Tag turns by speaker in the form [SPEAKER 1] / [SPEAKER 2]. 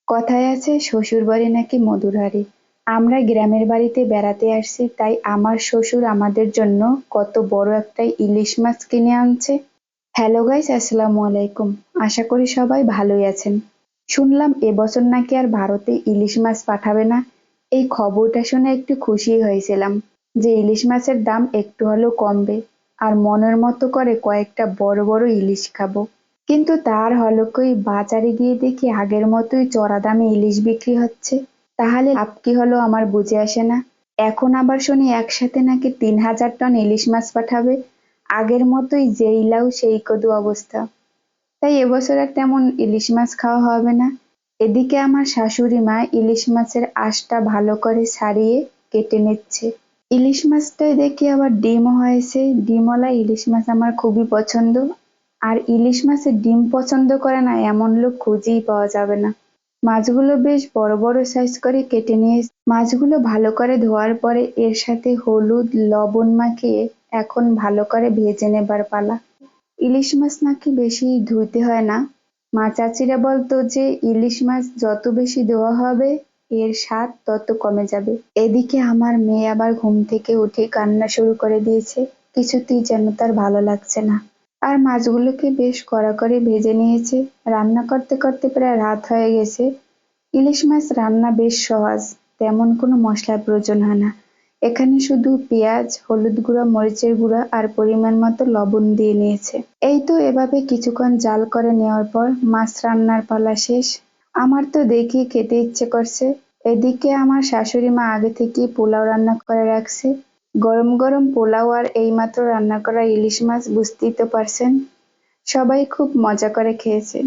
[SPEAKER 1] কথায় আছে শ্বশুর বাড়ি নাকি মধুর হাঁড়ি। আমরা গ্রামের বাড়িতে বেড়াতে আসছি, তাই আমার শ্বশুর আমাদের জন্য কত বড় একটা ইলিশ মাছ কিনে আনছে। হ্যালো গাইস, আসসালামু আলাইকুম। আশা করি সবাই ভালোই আছেন। শুনলাম এবছর নাকি আর ভারতে ইলিশ মাছ পাঠাবে না। এই খবরটা শুনে একটু খুশি হয়েছিলাম যে ইলিশ মাছের দাম একটু হলেও কমবে, আর মনের মতো করে কয়েকটা বড় বড় ইলিশ খাবো। কিন্তু তার হলো কই, বাজারে গিয়ে দেখি আগের মতোই চড়া দামে ইলিশ বিক্রি হচ্ছে। তাহলে লাভ কি হলো আমার বুঝে আসে না। এখন আবার শুনি একসাথে নাকি ৩,০০০ টন ইলিশ মাছ পাঠাবে। আগের মতোই যেই লাউ সেই কদু অবস্থা। তাই এবছর আর তেমন ইলিশ মাছ খাওয়া হবে না। এদিকে আমার শাশুড়ি মা ইলিশ মাছের আঁশটা ভালো করে ছাড়িয়ে কেটে নিচ্ছে। ইলিশ মাছটায় দেখি আবার ডিমও হয়েছে। ডিমওয়ালা ইলিশ মাছ আমার খুবই পছন্দ। আর ইলিশ মাছের ডিম পছন্দ করে না এমন লোক খুঁজেই পাওয়া যাবে না। মাছগুলো বেশ বড় বড় সাইজ করে কেটে নিয়ে মাছগুলো ভালো করে ধোয়ার পরে এর সাথে হলুদ লবণ মাখিয়ে এখন ভালো করে ভেজে নেবার পালা। ইলিশ মাছ নাকি বেশি ধুইতে হয় না। মা চাচিরা বলতো যে ইলিশ মাছ যত বেশি ধোয়া হবে এর স্বাদ তত কমে যাবে। এদিকে আমার মেয়ে আবার ঘুম থেকে উঠে কান্না শুরু করে দিয়েছে। কিছুতেই যেন তার ভালো লাগছে না। আর মাছগুলোকে বেশ কড়া করে ভেজে নিয়েছে। রান্না করতে করতে প্রায় রাত হয়ে গেছে। ইলিশ মাছ রান্না বেশ সহজ, তেমন কোনো মশলার প্রয়োজন হয় না। এখানে শুধু পেঁয়াজ, হলুদ গুঁড়া, মরিচের গুঁড়া আর পরিমাণ মতো লবণ দিয়ে নিয়েছে। এই তো এভাবে কিছুক্ষণ জাল করে নেওয়ার পর মাছ রান্নার পালা শেষ। আমার তো দেখি খেতে ইচ্ছে করছে। এদিকে আমার শাশুড়ি মা আগে থেকেই পোলাও রান্না করে রাখছে। গরম গরম পোলাও আর এইমাত্র রান্না করা ইলিশ মাছ, বুঝতেই তো পারছেন। সবাই খুব মজা করে খেয়েছে।